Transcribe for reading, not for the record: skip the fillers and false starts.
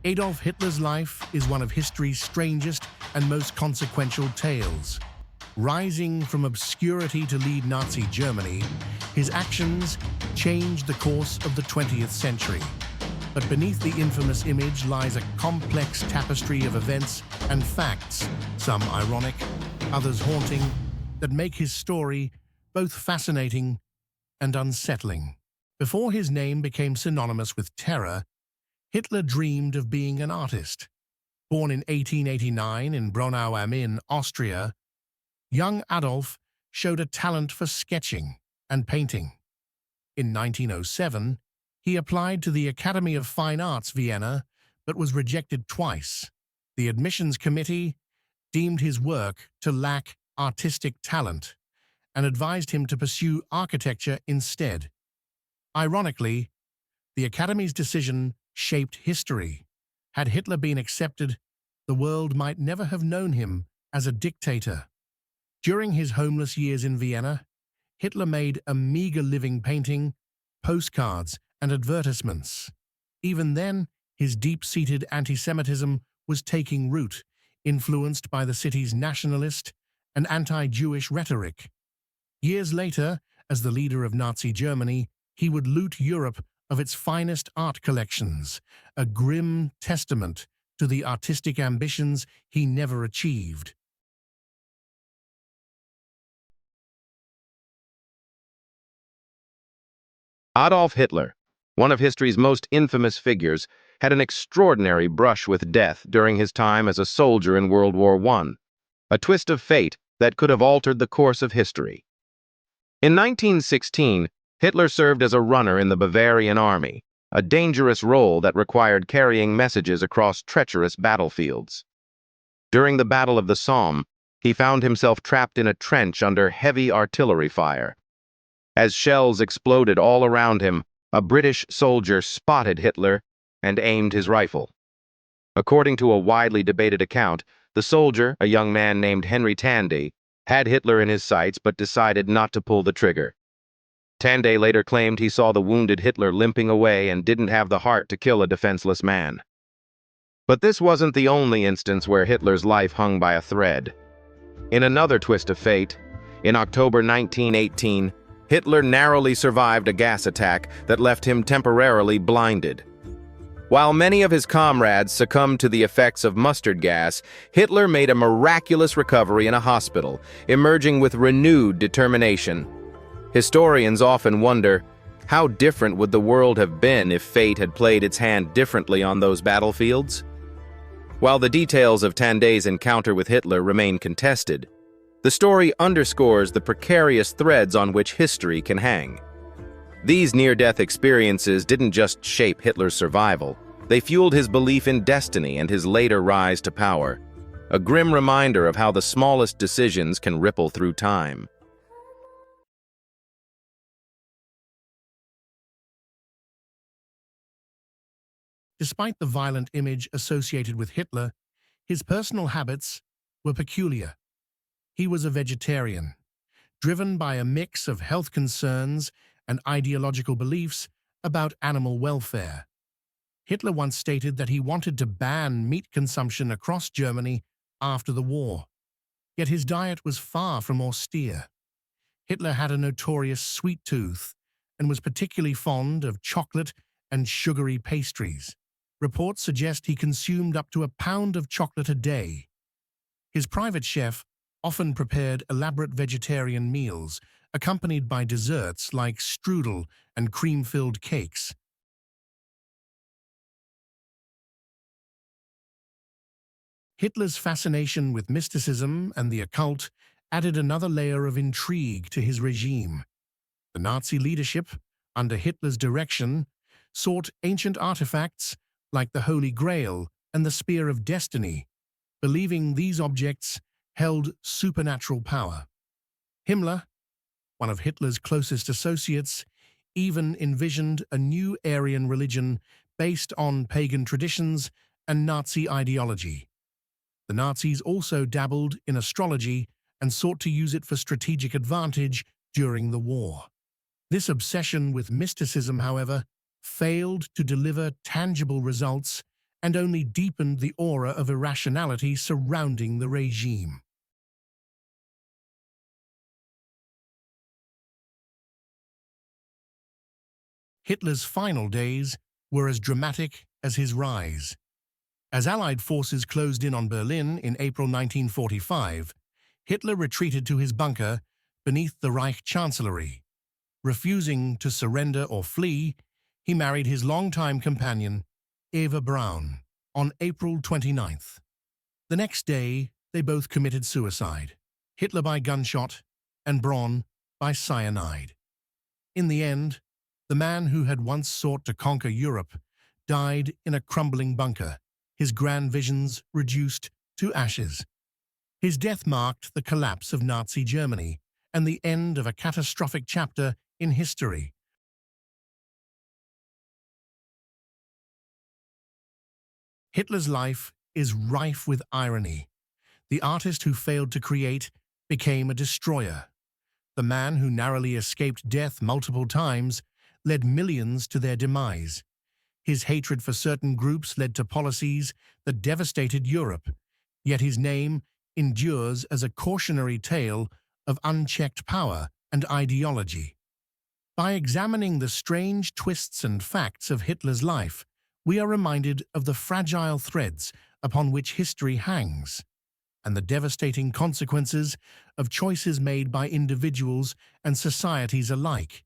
Adolf Hitler's life is one of history's strangest and most consequential tales. Rising from obscurity to lead Nazi Germany, his actions changed the course of the 20th century. But beneath the infamous image lies a complex tapestry of events and facts, some ironic, others haunting, that make his story both fascinating and unsettling. Before his name became synonymous with terror, Hitler dreamed of being an artist. Born in 1889 in Braunau am Inn, Austria, young Adolf showed a talent for sketching and painting. In 1907, he applied to the Academy of Fine Arts, Vienna, but was rejected twice. The admissions committee deemed his work to lack artistic talent and advised him to pursue architecture instead. Ironically, the Academy's decision shaped history. Had Hitler been accepted, the world might never have known him as a dictator. During his homeless years in Vienna, Hitler made a meager living painting postcards and advertisements. Even then, his deep-seated anti-Semitism was taking root, influenced by the city's nationalist and anti-Jewish rhetoric. Years later, as the leader of Nazi Germany, he would loot Europe of its finest art collections, a grim testament to the artistic ambitions he never achieved. Adolf Hitler, one of history's most infamous figures, had an extraordinary brush with death during his time as a soldier in World War I, a twist of fate that could have altered the course of history. In 1916, Hitler served as a runner in the Bavarian army, a dangerous role that required carrying messages across treacherous battlefields. During the Battle of the Somme, he found himself trapped in a trench under heavy artillery fire. As shells exploded all around him, a British soldier spotted Hitler and aimed his rifle. According to a widely debated account, the soldier, a young man named Henry Tandy, had Hitler in his sights but decided not to pull the trigger. Tandy later claimed he saw the wounded Hitler limping away and didn't have the heart to kill a defenseless man. But this wasn't the only instance where Hitler's life hung by a thread. In another twist of fate, in October 1918, Hitler narrowly survived a gas attack that left him temporarily blinded. While many of his comrades succumbed to the effects of mustard gas, Hitler made a miraculous recovery in a hospital, emerging with renewed determination. Historians often wonder, how different would the world have been if fate had played its hand differently on those battlefields? While the details of Tandy's encounter with Hitler remain contested, the story underscores the precarious threads on which history can hang. These near-death experiences didn't just shape Hitler's survival, they fueled his belief in destiny and his later rise to power, a grim reminder of how the smallest decisions can ripple through time. Despite the violent image associated with Hitler, his personal habits were peculiar. He was a vegetarian, driven by a mix of health concerns and ideological beliefs about animal welfare. Hitler once stated that he wanted to ban meat consumption across Germany after the war. Yet his diet was far from austere. Hitler had a notorious sweet tooth and was particularly fond of chocolate and sugary pastries. Reports suggest he consumed up to a pound of chocolate a day. His private chef often prepared elaborate vegetarian meals, accompanied by desserts like strudel and cream-filled cakes. Hitler's fascination with mysticism and the occult added another layer of intrigue to his regime. The Nazi leadership, under Hitler's direction, sought ancient artifacts like the Holy Grail and the Spear of Destiny, believing these objects held supernatural power. Himmler, one of Hitler's closest associates, even envisioned a new Aryan religion based on pagan traditions and Nazi ideology. The Nazis also dabbled in astrology and sought to use it for strategic advantage during the war. This obsession with mysticism, however, failed to deliver tangible results and only deepened the aura of irrationality surrounding the regime. Hitler's final days were as dramatic as his rise. As Allied forces closed in on Berlin in April 1945, Hitler retreated to his bunker beneath the Reich Chancellery. Refusing to surrender or flee, he married his longtime companion, Eva Braun, on April 29th. The next day, they both committed suicide, Hitler by gunshot and Braun by cyanide. In the end, the man who had once sought to conquer Europe died in a crumbling bunker, his grand visions reduced to ashes. His death marked the collapse of Nazi Germany and the end of a catastrophic chapter in history. Hitler's life is rife with irony. The artist who failed to create became a destroyer. The man who narrowly escaped death multiple times led millions to their demise. His hatred for certain groups led to policies that devastated Europe, yet his name endures as a cautionary tale of unchecked power and ideology. By examining the strange twists and facts of Hitler's life, we are reminded of the fragile threads upon which history hangs, and the devastating consequences of choices made by individuals and societies alike.